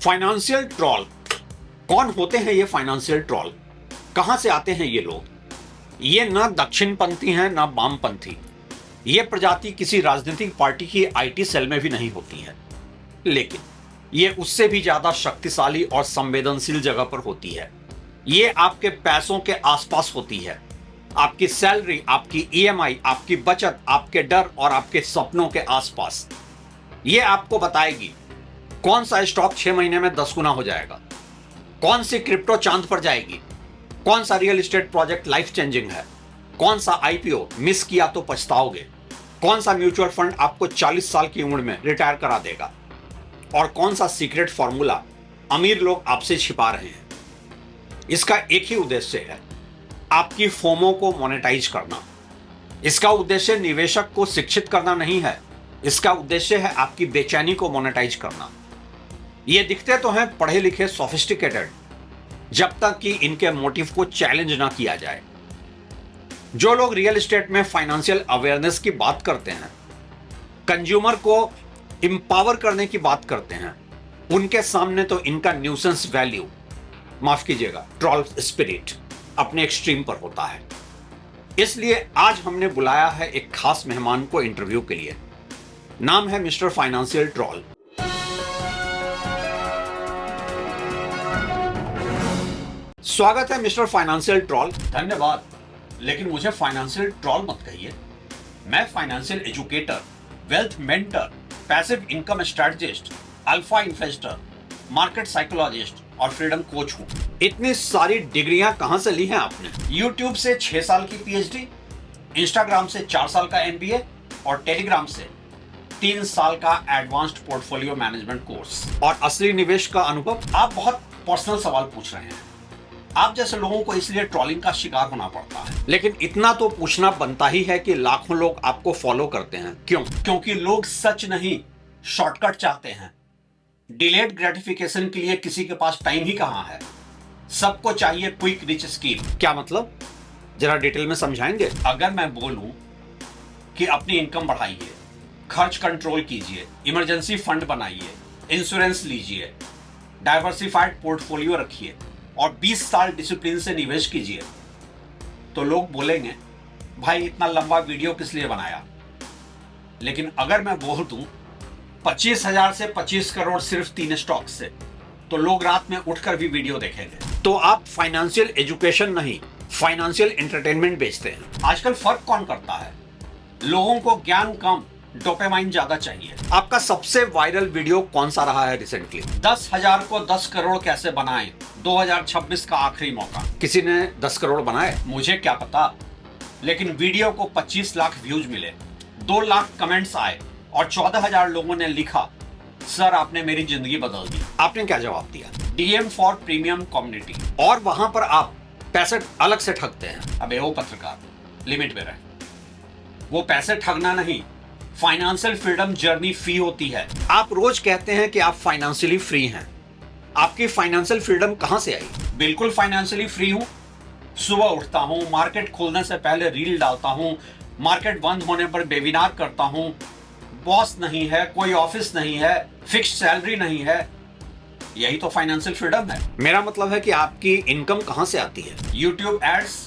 Financial troll कौन होते हैं? ये फाइनेंशियल ट्रॉल कहां से आते हैं? ये लोग ये ना दक्षिणपंथी हैं ना वामपंथी। ये प्रजाति किसी राजनीतिक पार्टी की आईटी सेल में भी नहीं होती है, लेकिन ये उससे भी ज्यादा शक्तिशाली और संवेदनशील जगह पर होती है। ये आपके पैसों के आसपास होती है, आपकी सैलरी, आपकी ईएमआई, आपकी बचत, आपके डर और आपके सपनों के आसपास। ये आपको बताएगी कौन सा स्टॉक 6 महीने में 10 गुना हो जाएगा, कौन सी क्रिप्टो चांद पर जाएगी, कौन सा real estate project life changing है, कौन सा आईपीओ मिस किया तो पछताओगे, कौन सा म्यूचुअल फंड आपको 40 साल की उम्र में रिटायर करा देगा, और कौन सा सीक्रेट फॉर्मूला अमीर लोग आपसे छिपा रहे हैं। इसका एक ही उद्देश्य है, आपकी फोमो को मोनेटाइज करना। इसका उद्देश्य निवेशक को शिक्षित करना नहीं है, इसका उद्देश्य है आपकी बेचैनी को मोनेटाइज करना। ये दिखते तो हैं पढ़े लिखे, सोफिस्टिकेटेड, जब तक कि इनके मोटिव को चैलेंज ना किया जाए। जो लोग रियल एस्टेट में फाइनेंशियल अवेयरनेस की बात करते हैं, कंज्यूमर को इंपावर करने की बात करते हैं, उनके सामने तो इनका न्यूसेंस वैल्यू, माफ कीजिएगा, ट्रॉल स्पिरिट अपने एक्सट्रीम पर होता है। इसलिए आज हमने बुलाया है एक खास मेहमान को इंटरव्यू के लिए। नाम है मिस्टर फाइनेंशियल ट्रॉल। स्वागत है मिस्टर फाइनेंशियल ट्रॉल। धन्यवाद, लेकिन मुझे फाइनेंशियल ट्रॉल मत कहिए। मैं financial educator, wealth mentor, passive income strategist, alpha investor, market psychologist और फ्रीडम कोच हूं। इतनी सारी डिग्रियां कहां से ली हैं आपने? यूट्यूब से 6 साल की पीएचडी, इंस्टाग्राम से 4 साल का एमबीए और टेलीग्राम से 3 साल का एडवांस्ड पोर्टफोलियो मैनेजमेंट कोर्स। और असली निवेश का अनुभव? आप बहुत पर्सनल सवाल पूछ रहे हैं। आप जैसे लोगों को इसलिए ट्रॉलिंग का शिकार होना पड़ता है, लेकिन इतना तो पूछना बनता ही है कि लाखों लोग आपको फॉलो करते हैं। क्यों? क्योंकि लोग सच नहीं, शॉर्टकट चाहते हैं। डिलेड ग्रेटिफिकेशन के लिए किसी के पास टाइम ही कहां है। सबको चाहिए क्विक रिच स्कीम। क्या मतलब? जरा डिटेल में समझाएंगे? अगर मैं बोलूं कि अपनी इनकम बढ़ाइए, खर्च कंट्रोल कीजिए, इमरजेंसी फंड बनाइए, इंश्योरेंस लीजिए, डाइवर्सिफाइड पोर्टफोलियो रखिए और 20 साल डिसिप्लिन से निवेश कीजिए, तो लोग बोलेंगे भाई इतना लंबा वीडियो किस लिए बनाया। लेकिन अगर मैं बोल दूं 25,000 से 25 करोड़ सिर्फ 3 स्टॉक से, तो लोग रात में उठकर भी वीडियो देखेंगे। तो आप फाइनेंशियल एजुकेशन नहीं, फाइनेंशियल एंटरटेनमेंट बेचते हैं। आजकल फर्क कौन करता है? लोगों को ज्ञान कम, डोपामाइन ज्यादा चाहिए। आपका सबसे वायरल वीडियो कौन सा रहा है रिसेंटली? 10,000 को 10 करोड़ कैसे बनाएं, 2026 का आखिरी मौका। किसी ने 10 करोड़ बनाए? मुझे क्या पता, लेकिन वीडियो को 25 लाख व्यूज मिले, 2 लाख कमेंट्स आए और 14,000 लोगों ने लिखा सर आपने मेरी जिंदगी बदल दी। आपने क्या जवाब दिया? DM for premium community. और वहां पर आप पैसे अलग से ठगते हैं। अबे वो पत्रकार, लिमिट में रहे। वो पैसे ठगना नहीं, फाइनेंशियल फ्रीडम जर्नी फी होती है। आप रोज कहते हैं कि आप फाइनेंशियली फ्री हैं। आपकी फाइनेंशियल फ्रीडम कहां से आई? बिल्कुल फाइनेंशियली फ्री हूं। सुबह उठता हूं, मार्केट खोलने से पहले रील डालता हूं, मार्केट बंद होने पर वेबिनार करता हूं। बॉस नहीं है, कोई ऑफिस नहीं है, फिक्स्ड सैलरी नहीं है। यही तो फाइनेंशियल फ्रीडम है। मेरा मतलब है कि आपकी इनकम कहां से आती है? YouTube ads,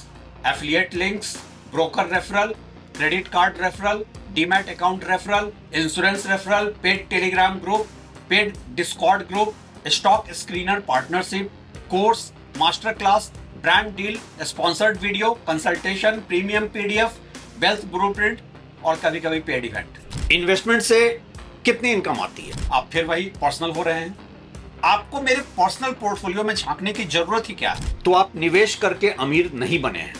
affiliate links, broker referral, credit card referral, demat account referral, insurance referral, paid Telegram group, paid Discord group, stock screener partnership, course, master class, brand deal, sponsored video, consultation, premium PDF, wealth blueprint और कभी कभी paid event. Investment से कितनी income आती है? आप फिर वही पर्सनल हो रहे हैं। आपको मेरे पर्सनल पोर्टफोलियो में झांकने की जरूरत ही क्या है? तो आप निवेश करके अमीर नहीं बने हैं।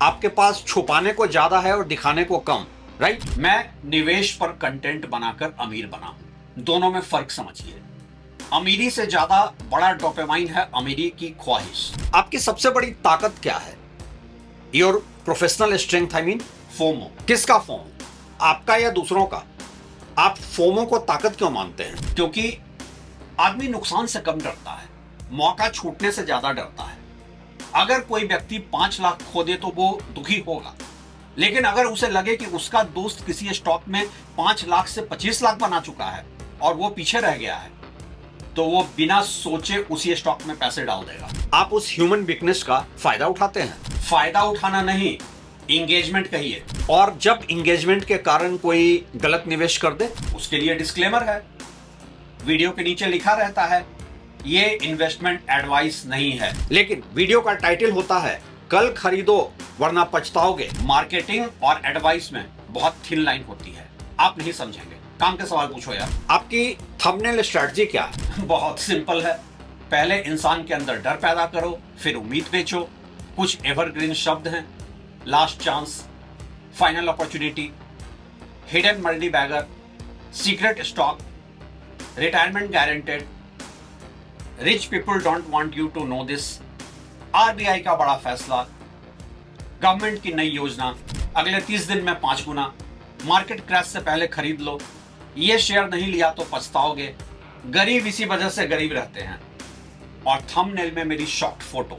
आपके पास छुपाने को ज्यादा है और दिखाने को कम, राइट? मैं निवेश पर कंटेंट बनाकर अमीर बना हूं। दोनों में फर्क समझिए। अमीरी से ज्यादा बड़ा डोपामाइन है अमीरी की ख्वाहिश। आपकी सबसे बड़ी ताकत क्या है? Your professional strength, I mean FOMO. किसका फोमो? आपका या दूसरों का? आप फोमो को ताकत क्यों मानते हैं? क्योंकि आदमी नुकसान से कम डरता है, मौका छूटने से ज्यादा डरता है। अगर कोई व्यक्ति 5 लाख खो दे तो वो दुखी होगा, लेकिन अगर उसे लगे कि उसका दोस्त किसी स्टॉक में 5 लाख से 25 लाख बना चुका है और वो पीछे रह गया है, तो वो बिना सोचे उसी स्टॉक में पैसे डाल देगा। आप उस ह्यूमन वीकनेस का फायदा उठाते हैं। फायदा उठाना नहीं, इंगेजमेंट कहिए। और जब इंगेजमेंट के कारण कोई गलत निवेश कर दे, उसके लिए डिस्क्लेमर है, वीडियो के नीचे लिखा रहता है ये इन्वेस्टमेंट एडवाइस नहीं है। लेकिन वीडियो का टाइटल होता है कल खरीदो वरना पछताओगे। मार्केटिंग और एडवाइस में बहुत थिन लाइन होती है, आप नहीं समझेंगे। काम के सवाल पूछो यार। आपकी थंबनेल स्ट्रेटजी क्या है? बहुत सिंपल है, पहले इंसान के अंदर डर पैदा करो, फिर उम्मीद बेचो। कुछ एवरग्रीन शब्द हैं, last chance, final opportunity, hidden multibagger, secret stock, retirement guaranteed, rich people don't want you to know this, RBI का बड़ा फैसला, गवर्नमेंट की नई योजना, अगले 30 दिन में 5 गुना, मार्केट क्रैश से पहले खरीद लो, ये शेयर नहीं लिया तो पछताओगे, गरीब इसी वजह से गरीब रहते हैं। और थंबनेल में मेरी शॉर्ट फोटो,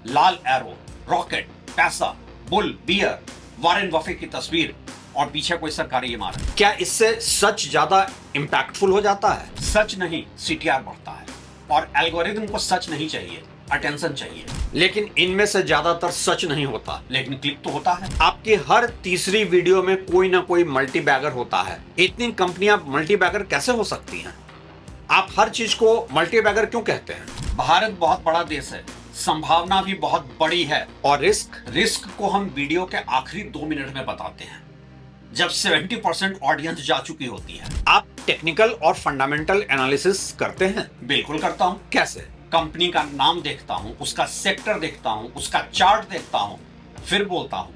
लाल एरो, रॉकेट, पैसा, बुल, बियर, वॉरेन बफे की तस्वीर और पीछे कोई सरकारी इमारत। क्या इससे सच ज्यादा इंपैक्टफुल हो जाता है? सच नहीं, सीटीआर बढ़ता है। और एल्गोरिथम को सच नहीं चाहिए, अटेंशन चाहिए। लेकिन इनमें से ज्यादातर सच नहीं होता, लेकिन क्लिक तो होता है। आपकी हर तीसरी वीडियो में कोई ना कोई मल्टी बैगर होता है। इतनी कंपनियां मल्टी बैगर कैसे हो सकती हैं? आप हर चीज को मल्टी बैगर क्यों कहते हैं? भारत बहुत बड़ा देश है, संभावना भी बहुत बड़ी है। और रिस्क को हम वीडियो के आखिरी 2 मिनट में बताते हैं, जब 70% ऑडियंस जा चुकी होती है। आप टेक्निकल और फंडामेंटल एनालिसिस करते हैं? बिल्कुल करता हूं। कैसे? कंपनी का नाम देखता हूं, उसका सेक्टर देखता हूं, उसका चार्ट देखता हूं, फिर बोलता हूं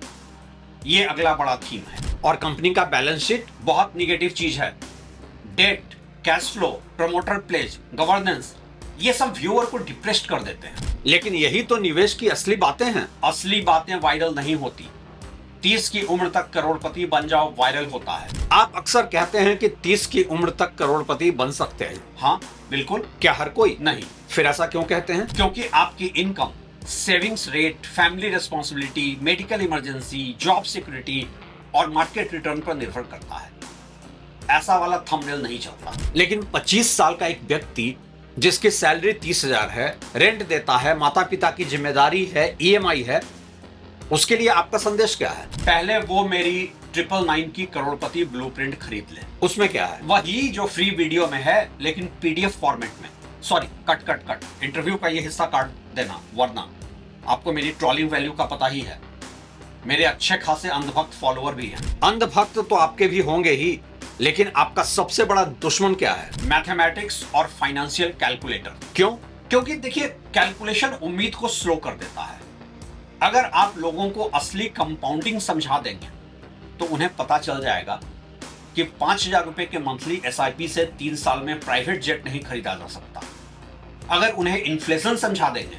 ये अगला बड़ा थीम है। और कंपनी का बैलेंस शीट बहुत निगेटिव चीज है। Debt, cash flow, promoter pledge, governance, ये सब व्यूअर को डिप्रेस्ड कर देते हैं। लेकिन यही तो निवेश की असली बातें हैं। असली बातें वायरल नहीं होती। 30 की उम्र तक करोड़पति बन जाओ वायरल होता है। आप अक्सर कहते हैं कि 30 की उम्र तक करोड़पति बन सकते हैं। हाँ बिल्कुल। क्या हर कोई? नहीं। फिर ऐसा क्यों कहते हैं? क्योंकि आपकी income, savings rate, family responsibility, medical emergency, job security और मार्केट रिटर्न पर निर्भर करता है। ऐसा वाला थंबनेल नहीं चलता। लेकिन 25 साल का एक व्यक्ति जिसकी सैलरी 30,000 है, रेंट देता है, माता पिता की जिम्मेदारी है, ईएमआई है, उसके लिए आपका संदेश क्या है? पहले वो मेरी 999 की करोड़पति ब्लूप्रिंट खरीद ले। उसमें क्या है? वही जो फ्री वीडियो में है, लेकिन पीडीएफ फॉर्मेट में। Sorry, cut. इंटरव्यू का ये हिस्सा काट देना, वरना आपको मेरी ट्रॉलिंग वैल्यू का पता ही है। मेरे अच्छे खासे अंधभक्त फॉलोअर भी हैं। अंधभक्त तो आपके भी होंगे ही, लेकिन आपका सबसे बड़ा दुश्मन क्या है? मैथमेटिक्स और फाइनेंशियल कैलकुलेटर। क्यों? क्योंकि देखिए, कैलकुलेशन उम्मीद को स्लो कर देता है। अगर आप लोगों को असली कंपाउंडिंग समझा देंगे तो उन्हें पता चल जाएगा कि 5,000 रुपए के मंथली एसआईपी से 3 साल में प्राइवेट जेट नहीं खरीदा जा सकता। अगर उन्हें इन्फ्लेशन समझा देंगे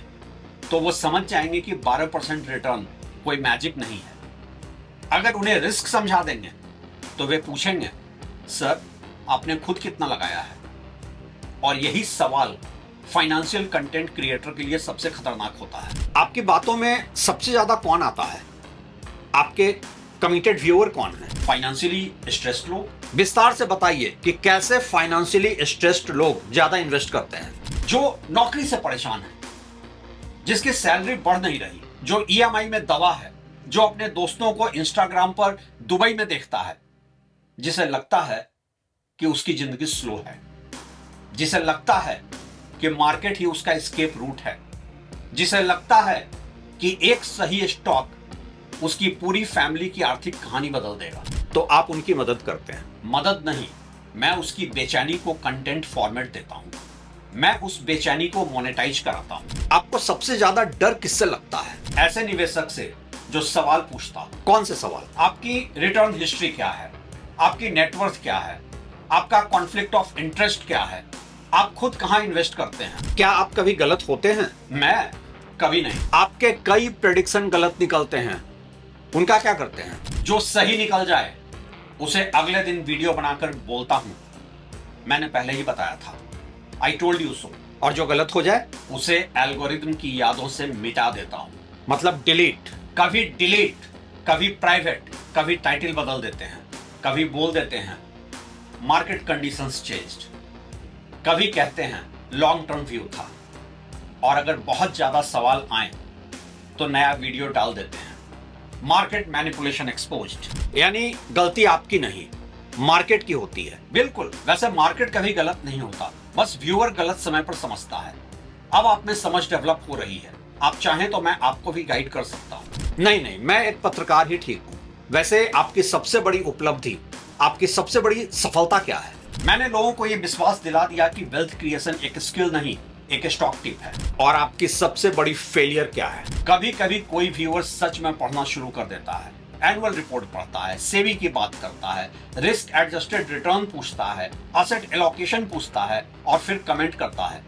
तो वो समझ जाएंगे कि 12% रिटर्न कोई मैजिक नहीं है। अगर उन्हें रिस्क समझा देंगे तो वे पूछेंगे, सर आपने खुद कितना लगाया है? और यही सवाल फाइनेंशियल कंटेंट क्रिएटर के लिए सबसे खतरनाक होता है। आपकी बातों में सबसे ज्यादा कौन आता है? आपके कमिटेड व्यूअर कौन है? फाइनेंशियली स्ट्रेस्ड लोग। विस्तार से बताइए कि कैसे फाइनेंशियली स्ट्रेस्ड लोग ज्यादा इन्वेस्ट करते हैं। जो नौकरी से परेशान है, जिसकी सैलरी बढ़ नहीं रही, जो ईएमआई में दबा है, जो अपने दोस्तों को इंस्टाग्राम पर दुबई में देखता है, जिसे लगता है कि उसकी जिंदगी स्लो है, जिसे लगता है कि मार्केट ही उसका एस्केप रूट है, जिसे लगता है कि एक सही स्टॉक उसकी पूरी फैमिली की आर्थिक कहानी बदल देगा, तो आप उनकी मदद करते हैं। मदद नहीं, मैं उसकी बेचैनी को कंटेंट फॉर्मेट देता हूं। मैं उस बेचैनी को मोनेटाइज कराता हूं। आपको सबसे ज्यादा डर किससे लगता है? ऐसे निवेशक से जो सवाल पूछता। कौन से सवाल? आपकी रिटर्न हिस्ट्री क्या है? आपकी नेटवर्थ क्या है? आपका कॉन्फ्लिक्ट ऑफ इंटरेस्ट क्या है? आप खुद कहां इन्वेस्ट करते हैं? क्या आप कभी गलत होते हैं? मैं कभी नहीं। आपके कई प्रेडिक्शन गलत निकलते हैं, उनका क्या करते हैं? जो सही निकल जाए उसे अगले दिन वीडियो बनाकर बोलता हूं, मैंने पहले ही बताया था, आई टोल्ड यू सो। और जो गलत हो जाए उसे एल्गोरिथम की यादों से मिटा देता हूं। मतलब डिलीट। कभी डिलीट, कभी प्राइवेट, कभी टाइटल बदल देते हैं, कभी बोल देते हैं मार्केट कंडीशंस चेंज्ड, कभी कहते हैं लॉन्ग टर्म व्यू था, और अगर बहुत ज्यादा सवाल आए तो नया वीडियो डाल देते हैं। मार्केट मैनिपुलेशन एक्सपोज्ड, यानी गलती आपकी नहीं, मार्केट की होती है। बिल्कुल, वैसे मार्केट कभी गलत नहीं होता, बस व्यूअर गलत समय पर समझता है। अब आप में समझ डेवलप हो रही है, आप चाहें तो मैं आपको भी गाइड कर सकता हूं। नहीं, मैं एक पत्रकार ही ठीक हूं। वैसे आपकी सबसे बड़ी उपलब्धि, आपकी सबसे बड़ी सफलता क्या है? मैंने लोगों को यह विश्वास दिला दिया कि वेल्थ क्रिएशन एक स्किल नहीं, एक स्टॉक टिप है। और आपकी सबसे बड़ी फेलियर क्या है? कभी कभी कोई व्यूअर सच में पढ़ना शुरू कर देता है, एनुअल रिपोर्ट पढ़ता है, सेबी की बात करता है, रिस्क एडजस्टेड रिटर्न पूछता है, एसेट एलोकेशन पूछता है, और फिर कमेंट करता है,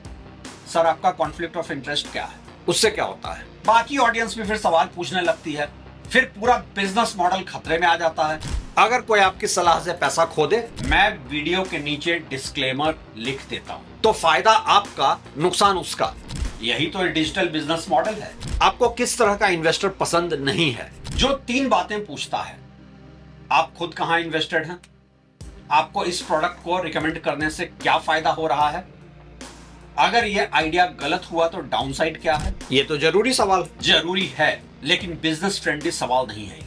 सर आपका कॉन्फ्लिक्ट ऑफ इंटरेस्ट क्या है? उससे क्या होता है? बाकी ऑडियंस भी फिर सवाल पूछने लगती है, फिर पूरा बिजनेस मॉडल खतरे में आ जाता है। अगर कोई आपकी सलाह से पैसा खो दे, मैं वीडियो के नीचे डिस्क्लेमर लिख देता हूं, तो फायदा आपका, नुकसान उसका। यही तो डिजिटल बिजनेस मॉडल है। आपको किस तरह का इन्वेस्टर पसंद नहीं है? जो 3 बातें पूछता है, आप खुद कहां इन्वेस्टेड हैं? आपको इस प्रोडक्ट को रिकमेंड करने से क्या फायदा हो रहा है? अगर ये आइडिया गलत हुआ तो डाउनसाइड क्या है? ये तो जरूरी सवाल जरूरी है, लेकिन बिजनेस फ्रेंडली सवाल नहीं है।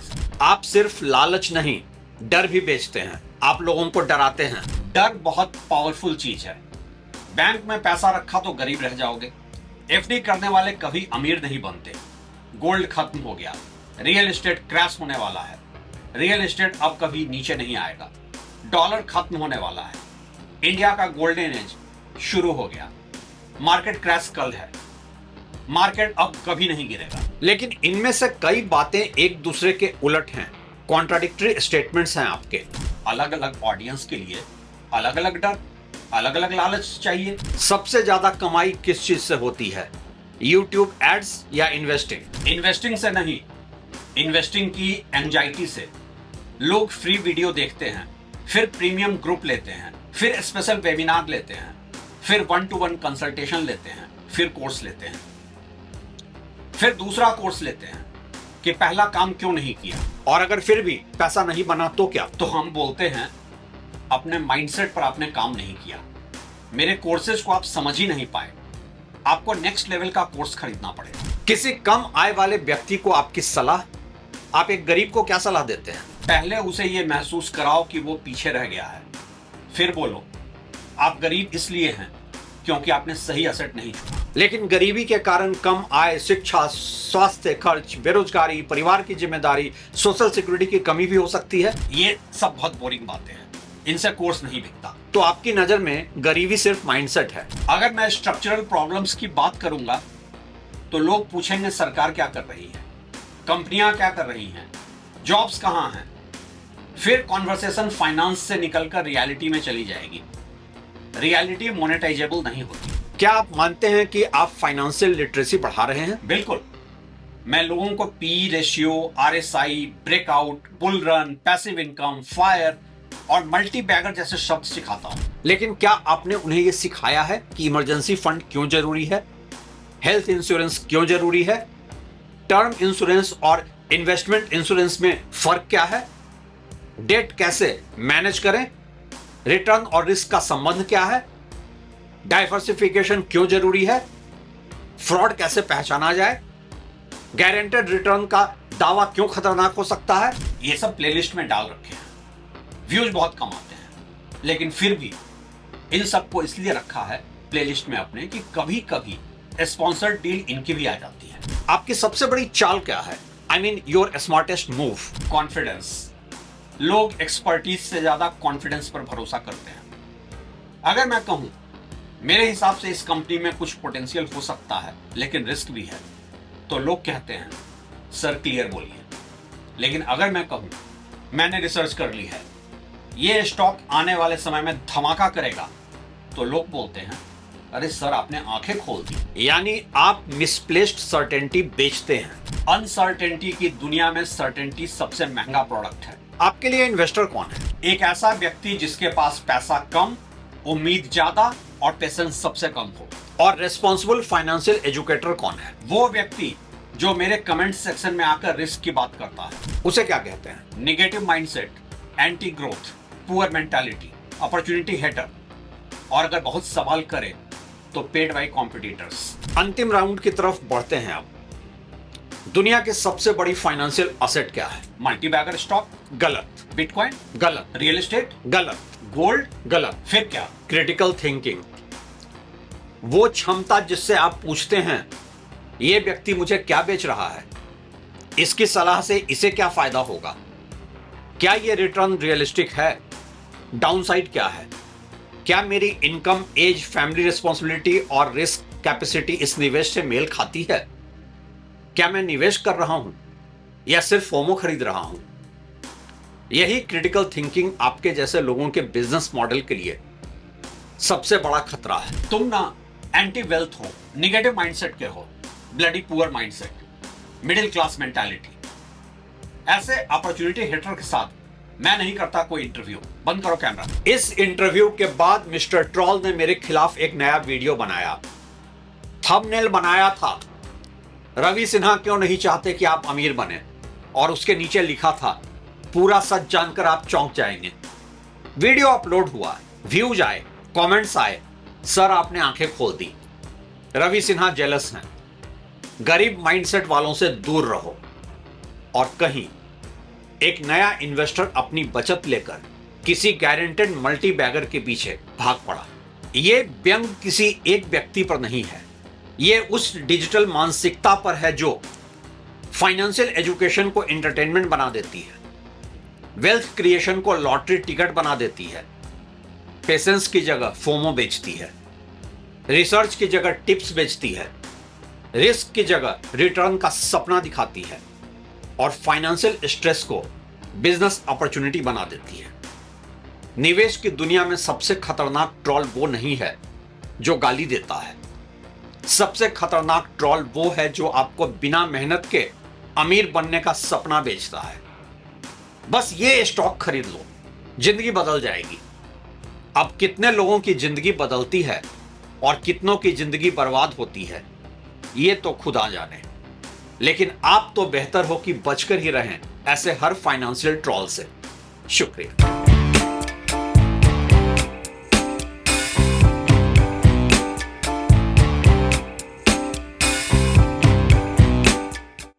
आप सिर्फ लालच नहीं, डर भी बेचते हैं। आप लोगों को डराते हैं। डर बहुत पावरफुल चीज है। बैंक में पैसा रखा तो गरीब रह जाओगे, एफडी करने वाले कभी अमीर नहीं बनते, गोल्ड खत्म हो गया, रियल एस्टेट क्रैश होने वाला है, रियल एस्टेट अब कभी नीचे नहीं आएगा, डॉलर खत्म होने वाला है, इंडिया का गोल्डन एज शुरू हो गया, मार्केट क्रैश कल है, मार्केट अब कभी नहीं गिरेगा। लेकिन इनमें से कई बातें एक दूसरे के उलट हैं, कॉन्ट्राडिक्टरी स्टेटमेंट्स हैं आपके। अलग अलग ऑडियंस के लिए अलग अलग डर, अलग अलग लालच चाहिए। सबसे ज्यादा कमाई किस चीज से होती है? यूट्यूब एड्स या इन्वेस्टिंग? इन्वेस्टिंग से नहीं, इन्वेस्टिंग की एंजाइटी से। लोग फ्री वीडियो देखते हैं, फिर प्रीमियम ग्रुप लेते हैं, फिर स्पेशल वेबिनार लेते हैं, फिर 1-to-1 कंसल्टेशन लेते हैं, फिर कोर्स लेते हैं, फिर दूसरा कोर्स लेते हैं कि पहला काम क्यों नहीं किया, और अगर फिर भी पैसा नहीं बना तो क्या? तो हम बोलते हैं अपने माइंडसेट पर आपने काम नहीं किया, मेरे कोर्सेज को आप समझ ही नहीं पाए, आपको नेक्स्ट लेवल का कोर्स खरीदना पड़ेगा। किसी कम आय वाले व्यक्ति को आपकी सलाह, आप एक गरीब को क्या सलाह देते हैं? पहले उसे यह महसूस कराओ कि वो पीछे रह गया है, फिर बोलो आप गरीब इसलिए हैं क्योंकि आपने सही एसेट नहीं चुना। लेकिन गरीबी के कारण कम आय, शिक्षा, स्वास्थ्य खर्च, बेरोजगारी, परिवार की जिम्मेदारी, सोशल सिक्योरिटी की कमी भी हो सकती है। ये सब बहुत बोरिंग बातें हैं, इनसे कोर्स नहीं बिकता। तो आपकी नजर में गरीबी सिर्फ माइंडसेट है। अगर मैं स्ट्रक्चरल प्रॉब्लम्स की बात करूंगा तो लोग पूछेंगे सरकार क्या कर रही है, कंपनियां क्या कर रही हैं, जॉब्स कहां हैं। फिर कॉन्वर्सेशन फाइनेंस से निकलकर रियलिटी में चली जाएगी। रियलिटी मोनेटाइजेबल नहीं होती। क्या आप मानते हैं कि आप फाइनेंशियल लिटरेसी बढ़ा रहे हैं? बिल्कुल। मैं लोगों को P ratio, RSI, breakout, bull run, passive income, fire और मल्टी बैगर जैसे शब्द सिखाता हूं। लेकिन क्या आपने उन्हें यह सिखाया है कि इमरजेंसी फंड क्यों जरूरी है, हेल्थ इंश्योरेंस क्यों जरूरी है, टर्म इंश्योरेंस और इन्वेस्टमेंट इंश्योरेंस में फर्क क्या है, डेट कैसे मैनेज करें, रिटर्न और रिस्क का संबंध क्या है, डाइवर्सिफिकेशन क्यों जरूरी है, फ्रॉड कैसे पहचाना जाए, गारंटेड रिटर्न का दावा क्यों खतरनाक हो सकता है? ये सब प्लेलिस्ट में डाल रखे हैं। व्यूज बहुत कम आते हैं, लेकिन फिर भी इन सबको इसलिए रखा है प्लेलिस्ट में अपने कि कभी कभी स्पॉन्सर्ड डील इनकी भी आ जाती है। आपकी सबसे बड़ी चाल क्या है? I mean your smartest move? Confidence. लोग एक्सपर्टीज से ज्यादा कॉन्फिडेंस पर भरोसा करते हैं। अगर मैं कहूं मेरे हिसाब से इस कंपनी में कुछ पोटेंशियल हो सकता है लेकिन रिस्क भी है, तो लोग कहते हैं सर क्लियर बोलिए। लेकिन अगर मैं कहूं मैंने रिसर्च कर ली है, ये स्टॉक आने वाले समय में धमाका करेगा, तो लोग बोलते हैं अरे सर आपने आंखें खोल दी। यानी आप मिसप्लेस्ड सर्टेनिटी बेचते हैं। अनसर्टेनिटी की दुनिया में सर्टेनिटी सबसे महंगा प्रोडक्ट है। आपके लिए इन्वेस्टर कौन है? एक ऐसा व्यक्ति जिसके पास पैसा कम, उम्मीद ज्यादा और पेशेंस सबसे कम हो। और रेस्पॉन्सिबल फाइनेंशियल एजुकेटर कौन है? वो व्यक्ति जो मेरे कमेंट सेक्शन में आकर रिस्क की बात करता है। उसे क्या कहते हैं? Negative mindset, anti growth, poor mentality, opportunity hater. और अगर बहुत सवाल करे तो पेड बाय कॉम्पिटिटर्स। अंतिम राउंड की तरफ बढ़ते हैं। अब दुनिया की सबसे बड़ी फाइनेंशियल असेट क्या है? Multibagger stock? गलत। बिटकॉइन? गलत। Real estate? गलत। गोल्ड? गलत। फिर क्या? Critical thinking. वो क्षमता जिससे आप पूछते हैं ये व्यक्ति मुझे क्या बेच रहा है, इसकी सलाह से इसे क्या फायदा होगा, क्या ये रिटर्न रियलिस्टिक है, डाउनसाइड क्या है, क्या मेरी इनकम, एज, फैमिली रिस्पॉन्सिबिलिटी और रिस्क कैपेसिटी इस निवेश से मेल खाती है, क्या मैं निवेश कर रहा हूं या सिर्फ फोमो खरीद रहा हूं। यही क्रिटिकल थिंकिंग आपके जैसे लोगों के बिजनेस मॉडल के लिए सबसे बड़ा खतरा है। तुम ना एंटी वेल्थ हो, निगेटिव माइंडसेट के हो, bloody poor mindset, middle class mentality. ऐसे अपॉर्चुनिटी हिटर के साथ मैं नहीं करता कोई इंटरव्यू। बंद करो कैमरा। इस इंटरव्यू के बाद मिस्टर ट्रॉल ने मेरे खिलाफ एक नया वीडियो बनाया, थंबनेल बनाया था, रवि सिन्हा क्यों नहीं चाहते कि आप अमीर बने, और उसके नीचे लिखा था पूरा सच जानकर आप चौंक जाएंगे। वीडियो अपलोड हुआ, व्यूज आए, कमेंट्स आए, सर आपने आंखें खोल दी। रवि सिन्हा जेलस हैं। गरीब माइंडसेट वालों से दूर रहो। और कहीं एक नया इन्वेस्टर अपनी बचत लेकर किसी गारंटेड मल्टी बैगर के पीछे भाग पड़ा। ये व्यंग किसी एक व्यक्ति पर नहीं है, ये उस डिजिटल मानसिकता पर है जो फाइनेंशियल एजुकेशन को एंटरटेनमेंट बना देती है, वेल्थ क्रिएशन को लॉटरी टिकट बना देती है, पेशेंस की जगह फोमो बेचती है, रिसर्च की जगह टिप्स बेचती है, रिस्क की जगह रिटर्न का सपना दिखाती है, और फाइनेंशियल स्ट्रेस को बिजनेस अपॉर्चुनिटी बना देती है। निवेश की दुनिया में सबसे खतरनाक ट्रॉल वो नहीं है जो गाली देता है, सबसे खतरनाक ट्रॉल वो है जो आपको बिना मेहनत के अमीर बनने का सपना बेचता है। बस ये स्टॉक खरीद लो, जिंदगी बदल जाएगी। अब कितने लोगों की जिंदगी बदलती है और कितनों की जिंदगी बर्बाद होती है ये तो खुदा जाने, लेकिन आप तो बेहतर हो कि बचकर ही रहें ऐसे हर फाइनेंशियल ट्रॉल से। शुक्रिया।